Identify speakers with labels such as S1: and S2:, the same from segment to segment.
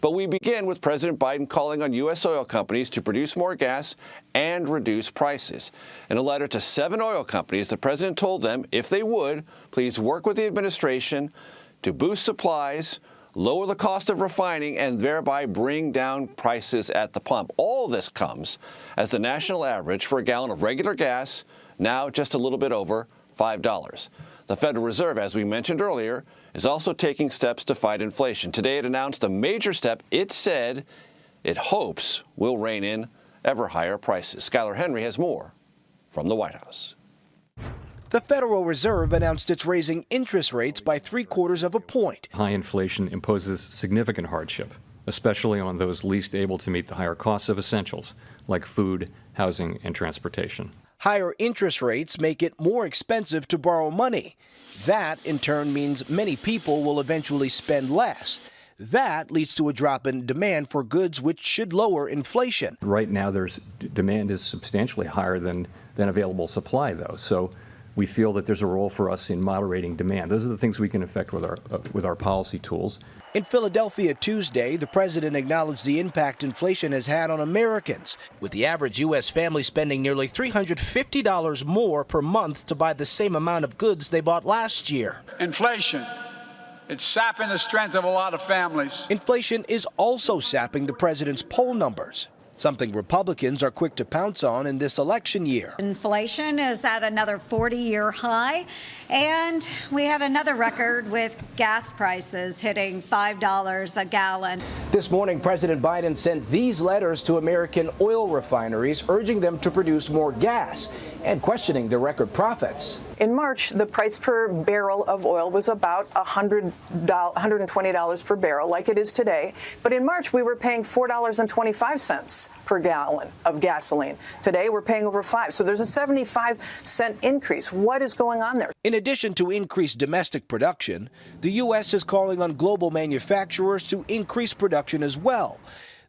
S1: But we begin with President Biden calling on U.S. oil companies to produce more gas and reduce prices. In a letter to 7 oil companies, the president told them, if they would, please work with the administration to boost supplies, lower the cost of refining, and thereby bring down prices at the pump. All this comes as the national average for a gallon of regular gas now just a little bit over $5. The Federal Reserve, as we mentioned earlier, is also taking steps to fight inflation. Today it announced a major step it said it hopes will rein in ever higher prices. Skyler Henry has more from the White House.
S2: The Federal Reserve announced it's raising interest rates by 3/4 of a point.
S3: High inflation imposes significant hardship, especially on those least able to meet the higher costs of essentials like food, housing, and transportation.
S2: Higher interest rates make it more expensive to borrow money. That, in turn, means many people will eventually spend less. That leads to a drop in demand for goods, which should lower inflation.
S3: Right now, demand is substantially higher than available supply, though. So we feel that there's a role for us in moderating demand. Those are the things we can affect with our policy tools.
S2: In Philadelphia Tuesday, the president acknowledged the impact inflation has had on Americans, with the average U.S. family spending nearly $350 more per month to buy the same amount of goods they bought last year.
S4: Inflation. It's sapping the strength of a lot of families.
S2: Inflation is also sapping the president's poll numbers, something Republicans are quick to pounce on in this election year.
S5: Inflation is at another 40-year high, and we had another record with gas prices hitting $5 a gallon.
S2: This morning, President Biden sent these letters to American oil refineries, urging them to produce more gas and questioning their record profits.
S6: In March, the price per barrel of oil was about $120 per barrel, like it is today. But in March, we were paying $4.25 per gallon of gasoline. Today, we're paying over $5. So there's a 75-cent increase. What is going on there?
S2: In addition to increased domestic production, the U.S. is calling on global manufacturers to increase production as well.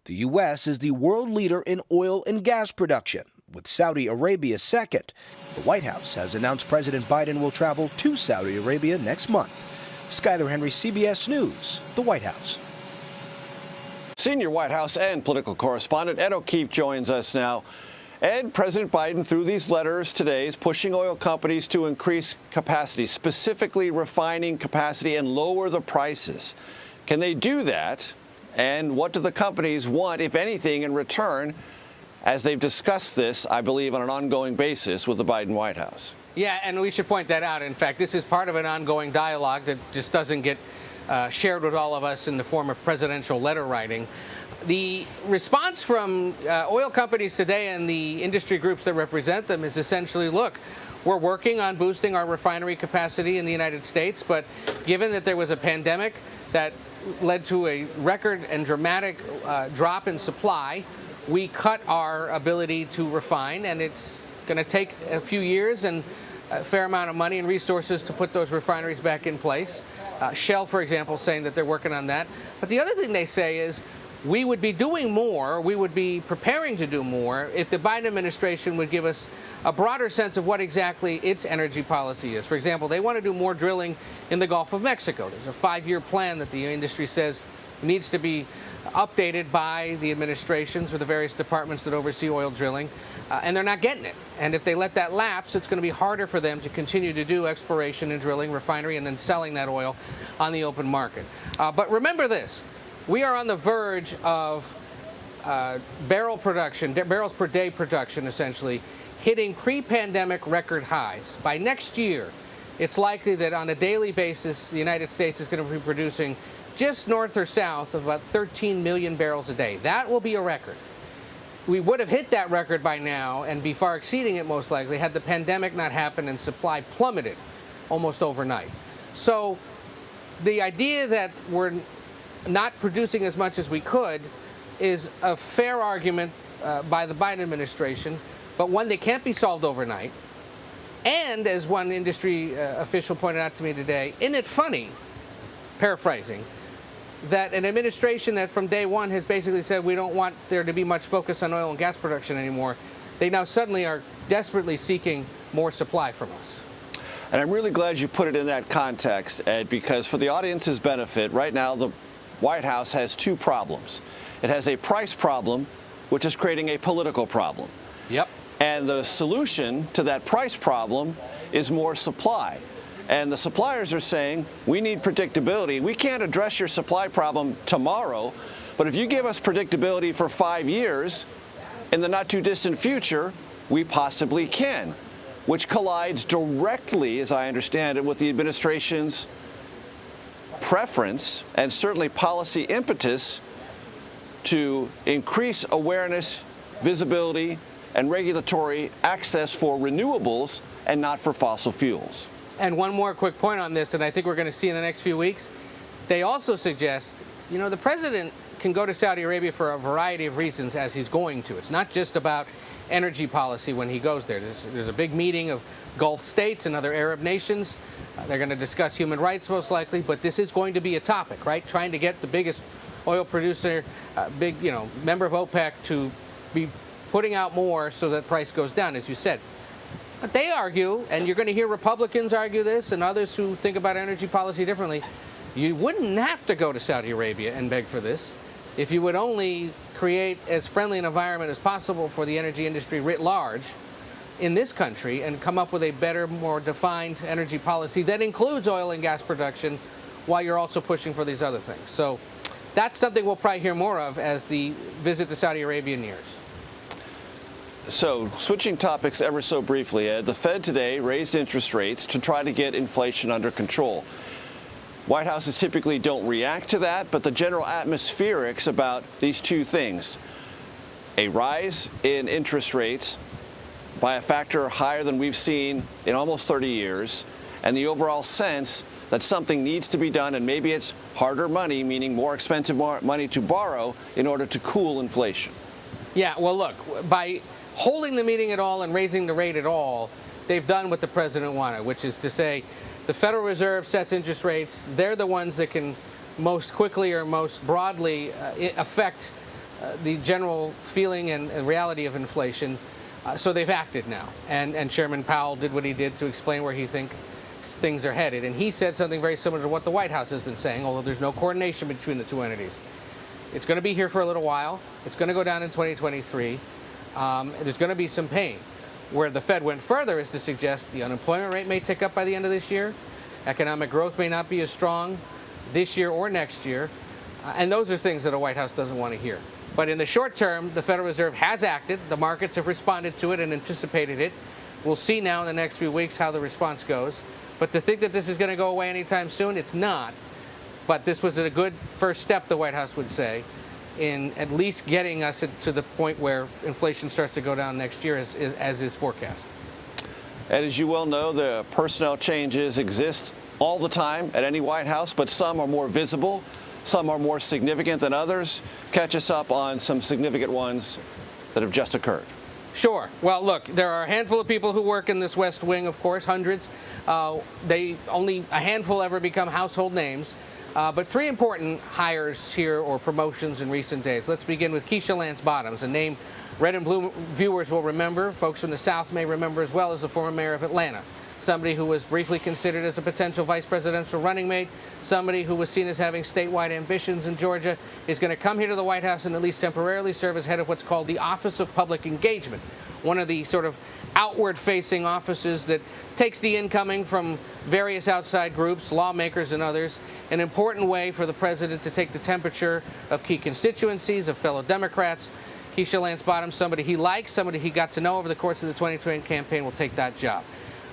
S2: The U.S. is the world leader in oil and gas production, with Saudi Arabia second. The White House has announced President Biden will travel to Saudi Arabia next month. Skyler Henry, CBS News, the White House.
S1: Senior White House and political correspondent Ed O'Keefe joins us now. Ed, President Biden, through these letters today, is pushing oil companies to increase capacity, specifically refining capacity, and lower the prices. Can they do that? And what do the companies want, if anything, in return, as they've discussed this, I believe, on an ongoing basis with the Biden White House?
S7: Yeah, and we should point that out. In fact, this is part of an ongoing dialogue that just doesn't get shared with all of us in the form of presidential letter writing. The response from oil companies today and the industry groups that represent them is essentially, look, we're working on boosting our refinery capacity in the United States, but given that there was a pandemic that led to a record and dramatic drop in supply, we cut our ability to refine, and it's going to take a few years and a fair amount of money and resources to put those refineries back in place. Shell, for example, saying that they're working on that. But the other thing they say is we would be doing more, we would be preparing to do more if the Biden administration would give us a broader sense of what exactly its energy policy is. For example, they want to do more drilling in the Gulf of Mexico. There's a 5-year plan that the industry says needs to be updated by the administrations or the various departments that oversee oil drilling, and they're not getting it. And if they let that lapse, it's going to be harder for them to continue to do exploration and drilling, refinery, and then selling that oil on the open market. But remember this. We are on the verge of barrels per day production, essentially, hitting pre-pandemic record highs. By next year, it's likely that on a daily basis, the United States is going to be producing just north or south of about 13 million barrels a day. That will be a record. We would have hit that record by now and be far exceeding it most likely had the pandemic not happened and supply plummeted almost overnight. So the idea that we're not producing as much as we could is a fair argument by the Biden administration, but one that can't be solved overnight. And as one industry official pointed out to me today, isn't it funny, paraphrasing, that an administration that from day one has basically said we don't want there to be much focus on oil and gas production anymore, they now suddenly are desperately seeking more supply from us.
S1: And I'm really glad you put it in that context, Ed, because for the audience's benefit, right now the White House has two problems. It has a price problem, which is creating a political problem.
S7: Yep.
S1: And the solution to that price problem is more supply. And the suppliers are saying, we need predictability. We can't address your supply problem tomorrow, but if you give us predictability for 5 years, in the not too distant future, we possibly can, which collides directly, as I understand it, with the administration's preference and certainly policy impetus to increase awareness, visibility, and regulatory access for renewables and not for fossil fuels.
S7: And one more quick point on this, and I think we're going to see in the next few weeks. They also suggest, you know, the president can go to Saudi Arabia for a variety of reasons, as he's going to. It's not just about energy policy when he goes there. There's a big meeting of Gulf states and other Arab nations. They're going to discuss human rights most likely, but this is going to be a topic, right? Trying to get the biggest oil producer, member of OPEC to be putting out more so that price goes down, as you said. But they argue, and you're going to hear Republicans argue this and others who think about energy policy differently, you wouldn't have to go to Saudi Arabia and beg for this if you would only create as friendly an environment as possible for the energy industry writ large in this country and come up with a better, more defined energy policy that includes oil and gas production while you're also pushing for these other things. So that's something we'll probably hear more of as the visit to Saudi Arabia nears.
S1: So, switching topics ever so briefly, Ed, the Fed today raised interest rates to try to get inflation under control. White Houses typically don't react to that, but the general atmospherics about these two things, a rise in interest rates by a factor higher than we've seen in almost 30 years, and the overall sense that something needs to be done, and maybe it's harder money, meaning more expensive money to borrow in order to cool inflation.
S7: Yeah, well, look, by holding the meeting at all and raising the rate at all, they've done what the president wanted, which is to say the Federal Reserve sets interest rates. They're the ones that can most quickly or most broadly affect the general feeling and reality of inflation. So they've acted now. And Chairman Powell did what he did to explain where he thinks things are headed. And he said something very similar to what the White House has been saying, although there's no coordination between the two entities. It's going to be here for a little while. It's going to go down in 2023. There's going to be some pain. Where the Fed went further is to suggest the unemployment rate may tick up by the end of this year. Economic growth may not be as strong this year or next year. And those are things that a White House doesn't want to hear. But in the short term, the Federal Reserve has acted. The markets have responded to it and anticipated it. We'll see now in the next few weeks how the response goes. But to think that this is going to go away anytime soon, it's not. But this was a good first step, the White House would say, in at least getting us to the point where inflation starts to go down next year as is forecast.
S1: And as you well know, the personnel changes exist all the time at any White House, but some are more visible, some are more significant than others. Catch us up on some significant ones that have just occurred.
S7: Sure. Well, look, there are a handful of people who work in this West Wing, of course, hundreds. Only a handful ever become household names. But three important hires here or promotions in recent days. Let's begin with Keisha Lance Bottoms, a name red and blue viewers will remember. Folks from the South may remember as well as the former mayor of Atlanta. Somebody who was briefly considered as a potential vice presidential running mate, somebody who was seen as having statewide ambitions in Georgia, is going to come here to the White House and at least temporarily serve as head of what's called the Office of Public Engagement, one of the sort of outward-facing offices that takes the incoming from various outside groups, lawmakers and others, an important way for the president to take the temperature of key constituencies, of fellow Democrats. Keisha Lance Bottoms, somebody he likes, somebody he got to know over the course of the 2020 campaign, will take that job.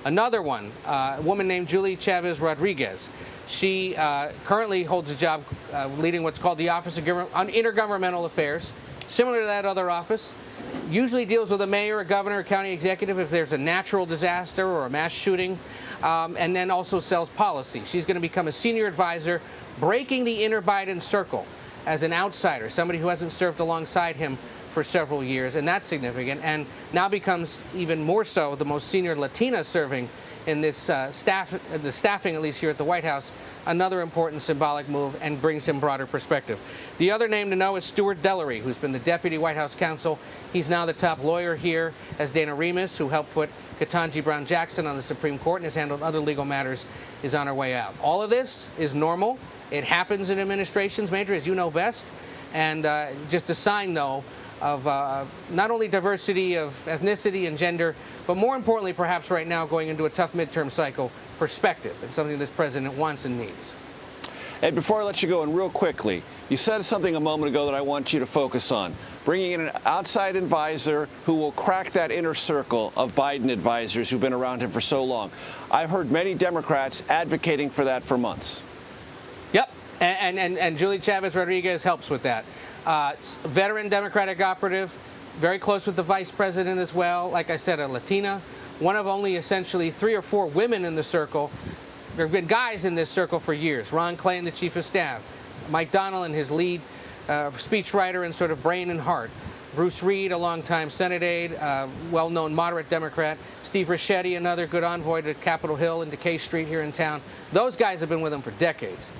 S7: Another one, a woman named Julie Chavez Rodriguez. She currently holds a job leading what's called the Office of Intergovernmental Affairs, similar to that other office. Usually deals with a mayor, a governor, a county executive if there's a natural disaster or a mass shooting, and then also sells policy. She's going to become a senior advisor, breaking the inner Biden circle as an outsider, somebody who hasn't served alongside him for several years, and that's significant, and now becomes even more so the most senior Latina serving in this the staffing, at least here at the White House. Another important symbolic move and brings him broader perspective. The other name to know is Stuart Dellery, who's been the deputy White House counsel. He's now the top lawyer here, as Dana Remus, who helped put Ketanji Brown Jackson on the Supreme Court and has handled other legal matters, is on her way out. All of this is normal. It happens in administrations, Major, as you know best, and just a sign, though, of not only diversity of ethnicity and gender, but more importantly, perhaps right now, going into a tough midterm cycle, perspective. It's something this president wants and needs.
S1: Ed, before I let you go, and real quickly, you said something a moment ago that I want you to focus on, bringing in an outside advisor who will crack that inner circle of Biden advisors who've been around him for so long. I've heard many Democrats advocating for that for months.
S7: Yep, and Julie Chavez Rodriguez helps with that. Veteran Democratic operative, very close with the vice president as well. Like I said, a Latina, one of only essentially 3 or 4 women in the circle. There have been guys in this circle for years. Ron Clayton, the chief of staff. Mike Donnellan, his lead speechwriter and sort of brain and heart. Bruce Reed, a longtime Senate aide, well-known moderate Democrat. Steve Ricchetti, another good envoy to Capitol Hill and to K Street here in town. Those guys have been with him for decades.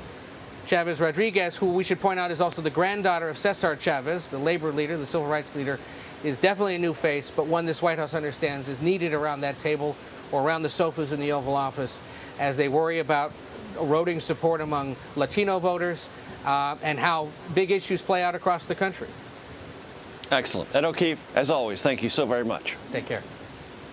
S7: Chavez Rodriguez, who we should point out is also the granddaughter of Cesar Chavez, the labor leader, the civil rights leader, is definitely a new face, but one this White House understands is needed around that table or around the sofas in the Oval Office as they worry about eroding support among Latino voters and how big issues play out across the country.
S1: Excellent. Ed O'Keefe, as always, thank you so very much.
S7: Take care.